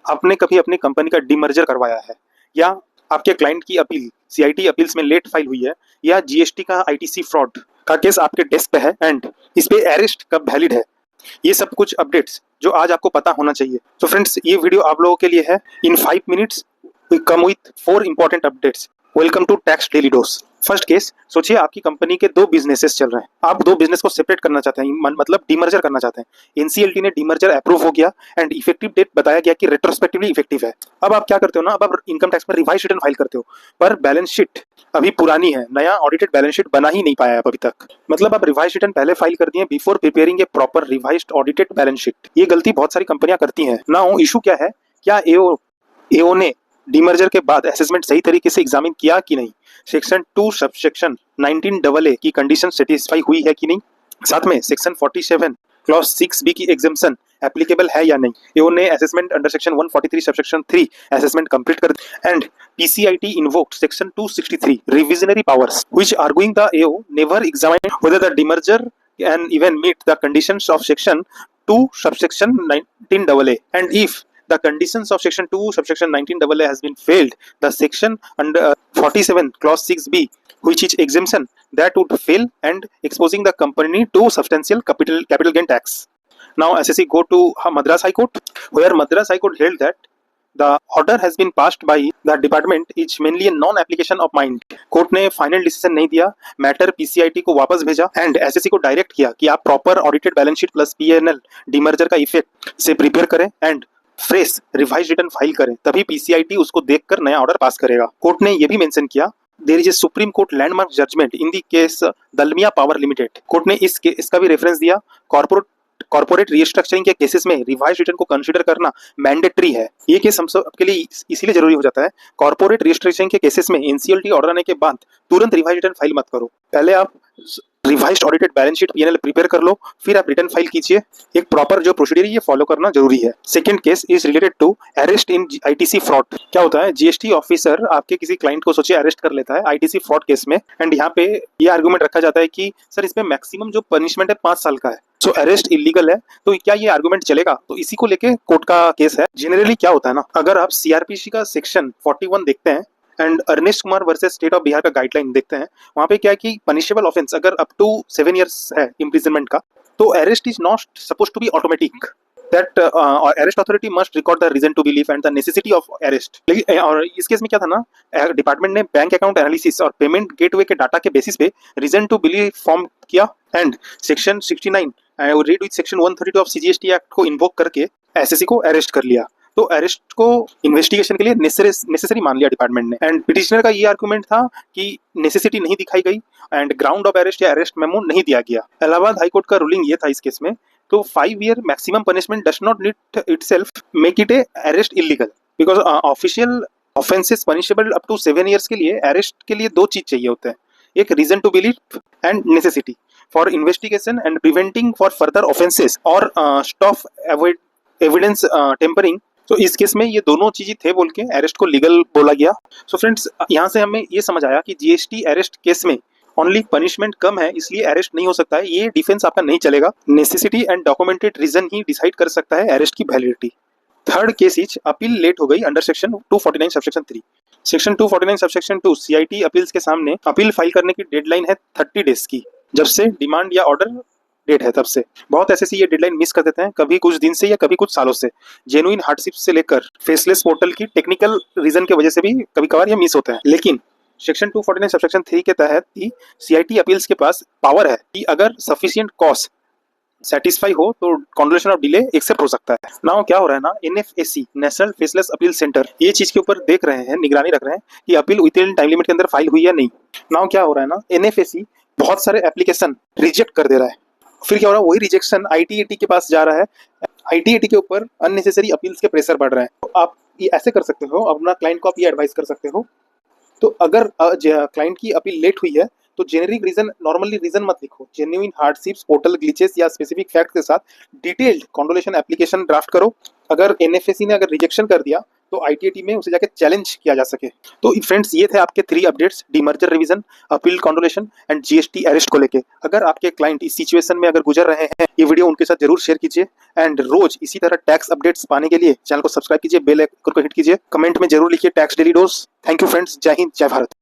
आपने कभी अपनी कंपनी का डीमर्जर करवाया है, या आपके क्लाइंट की अपील सीआईटी अपील्स में लेट फाइल हुई है, या जीएसटी का आईटीसी फ्रॉड का केस आपके डेस्क पे है एंड इस पे अरेस्ट कब वैलिड है, ये सब कुछ अपडेट्स जो आज आपको पता होना चाहिए। तो फ्रेंड्स, ये वीडियो आप लोगों के लिए है। In 5 minutes we come with 4 important updates. Welcome to tax daily dose. First case, सोचिए आपकी कंपनी के 2 बिजनेसेस चल रहे हैं। आप 2 बिजनेस को सेपरेट करना चाहते हैं, मतलब डीमर्जर करना चाहते हैं। एनसीएलटी ने डीमर्जर अप्रूव हो गया एंड इफेक्टिव डेट बताया गया कि रेट्रोस्पेक्टिवली इफेक्टिव है। अब आप क्या करते हो ना, अब आप इनकम टैक्स में रिवाइज रिटर्न फाइल करते हो, पर बैलेंस शीट अभी पुरानी है, नया ऑडिटेड बैलेंस शीट बना ही नहीं पाया है अभी तक। मतलब आप रिवाइज रिटर्न पहले फाइल कर दिए before preparing a proper revised audited balance sheet. ये गलती बहुत सारी कंपनियां करती हैं। नाउ इशू क्या है, क्या एओ ने डीमर्जर के बाद असेसमेंट सही तरीके से एग्जामिन किया कि नहीं, सेक्शन 2 सबसेक्शन 19AA की कंडीशन सेटिस्फाई हुई है कि नहीं, साथ में सेक्शन 47 क्लॉज 6B की एग्जाम्पशन एप्लीकेबल है या नहीं। एओ ने assessment under section 143 subsection 3 assessment complete कर and PCIT invoked section 263 revisionary powers which arguing the AO never examined whether the demerger can even meet the conditions of section 2 subsection 19AA and if the conditions of section 2 subsection 19AA has been failed, the section under 47 clause 6B which is exemption that would fail and exposing the company to substantial capital gain tax. Now SSC go to Madras High Court, where Madras High Court held that the order has been passed by the department is mainly a non-application of mind. Court ने final decision नहीं दिया, matter PCIT को वापस भेजा and SSC को direct किया कि आप proper audited balance sheet plus PNL demerger का इफेक्ट से प्रिपेयर करें and fresh revise return file करें, तभी पीसीआईटी उसको देखकर नया ऑर्डर पास करेगा। कोर्ट ने यह भी मेंशन किया, there is a Supreme Court landmark judgement in the case Dalmia power limited. Court ने इसका भी रेफरेंस दिया। कॉर्पोरेट रीस्ट्रक्चरिंग के केसेस में रिवाइज रिटर्न को कंसीडर करना मैंडेटरी है। ये केस हम सब के लिए इसीलिए जरूरी हो जाता है। कॉर्पोरेट रीस्ट्रक्चरिंग के केसेस में एनसीएलटी ऑर्डर आने के बाद तुरंत रिवाइज रिटर्न फाइल मत करो, पहले आप revised audited balance sheet PNL prepare कर लो, फिर आप रिटर्न फाइल कीजिए। एक प्रॉपर जो प्रोसीजर है ये फॉलो करना जरूरी है। Second case is related to arrest in ITC fraud. क्या होता है, जीएसटी ऑफिसर आपके किसी क्लाइंट को सोचिए अरेस्ट कर लेता है आईटीसी फ्रॉड केस में एंड यहाँ पे ये आर्गुमेंट रखा जाता है कि सर इसमें मैक्सिमम जो पनिशमेंट है 5 साल का है, सो अरेस्ट इलीगल है, तो क्या ये आर्गुमेंट चलेगा? तो इसी को लेके कोर्ट का केस है। जनरली क्या होता है ना, अगर आप सीआरपीसी का सेक्शन 41 देखते हैं and Arnesh Kumar versus state of Bihar का गाइडलाइन देखते हैं, वहां पे क्या है कि पनिशेबल ऑफेंस अगर अप टू 7 years है इम्प्रिजनमेंट का, तो arrest is not suppose to be automatic. That arrest authority must record the reason to believe and the necessity of arrest. लेकिन और इस केस में क्या था ना, डिपार्टमेंट ने बैंक अकाउंट एनालिसिस और पेमेंट गेटवे के डाटा के बेसिस पे रीजन टू बिलीव फॉर्म किया and section 69 read with section 132 of CGST act को इन्वोक करके एसएससी को अरेस्ट कर लिया। तो अरेस्ट को इन्वेस्टिगेशन के लिए नेसेसरी मान लिया डिपार्टमेंट ने एंड पिटिशनर का ये आर्गुमेंट था कि नेसेसिटी नहीं दिखाई गई एंड ग्राउंड ऑफ अरेस्ट या अरेस्ट मेमो नहीं दिया गया। इलाहाबाद हाईकोर्ट का रूलिंग ये था इस केस में। तो 5 year maximum punishment does not need itself make it a arrest illegal, because official offences punishable up to 7 years के लिए अरेस्ट के लिए 2 चीज चाहिए होते हैं, एक reason to believe and necessity for investigation and preventing for further offences और स्टॉप एविडेंस टेम्परिंग। तो इस केस में ये दोनों चीजें थे बोल के अरेस्ट को लीगल बोला गया। सो फ्रेंड्स, यहाँ से हमें ये समझ आया कि जीएसटी अरेस्ट केस में ओनली पनिशमेंट कम है इसलिए अरेस्ट नहीं हो सकता है, ये डिफेंस आपका नहीं चलेगा। नेसेसिटी एंड डॉक्यूमेंटेड रीजन ही डिसाइड कर सकता है अरेस्ट की validity. Third case is appeal late हो गई under section 249 subsection 3। Section 249 subsection 2 CIT appeals के सामने अपील फाइल करने की डेडलाइन है 30 days की, जब से डिमांड या ऑर्डर डेट है तब से। बहुत ऐसे ये डेडलाइन मिस कर देते हैं, कभी कुछ दिन से या कभी कुछ सालों से। जेन्युइन हार्डशिप से लेकर फेसलेस पोर्टल की टेक्निकल रीजन की वजह से भी कभी कभार ये मिस होता है। लेकिन सेक्शन 249 सबसेक्शन 3 के तहत ही सीआईटी अपील्स के पास पावर है कि अगर सफिशिएंट कॉस्ट सेटिस्फाई हो तो कॉन्डोलेशन ऑफ डिले एक्सेप्ट हो सकता है। नाउ क्या हो रहा है ना, एनएफएसी नेशनल फेसलेस अपील सेंटर ये चीज के ऊपर देख रहे हैं, निगरानी रख रहे हैं कि appeal with in time limit के अंदर फाइल हुई या नहीं। नाउ क्या हो रहा है ना, एनएफएसी बहुत सारे एप्लीकेशन रिजेक्ट कर दे रहा है, फिर क्या हो रहा है, वही रिजेक्शन आईटीएटी के पास जा रहा है, आईटीएटी के ऊपर अननेसेसरी अपील्स के प्रेशर बढ़ रहे हैं। तो आप ये ऐसे कर सकते हो, अपना क्लाइंट को आप ये एडवाइस कर सकते हो, तो अगर क्लाइंट की अपील लेट हुई है तो जेनेरिक रीजन, नॉर्मली रीजन मत लिखो, जेन्युइन हार्डशिप्स, पोर्टल ग्लिचेस या स्पेसिफिक फैक्ट के साथ डिटेल्ड कॉन्डोलेशन एप्लीकेशन ड्राफ्ट करो। अगर एनएफएसी ने अगर रिजेक्शन कर दिया तो आईटीएटी में उसे जाके चैलेंज किया जा सके। तो फ्रेंड्स, ये थे आपके 3 updates, demerger revision, appeal condonation and GST arrest को लेके। अगर आपके क्लाइंट इस सिचुएशन में अगर गुजर रहे हैं, ये वीडियो उनके साथ जरूर शेयर कीजिए एंड रोज इसी तरह टैक्स अपडेट्स पाने के लिए चैनल को सब्सक्राइब कीजिए, बेल आइकन को हिट कीजिए, कमेंट में जरूर लिखिए tax daily dose. Thank you friends, जय हिंद, जय भारत।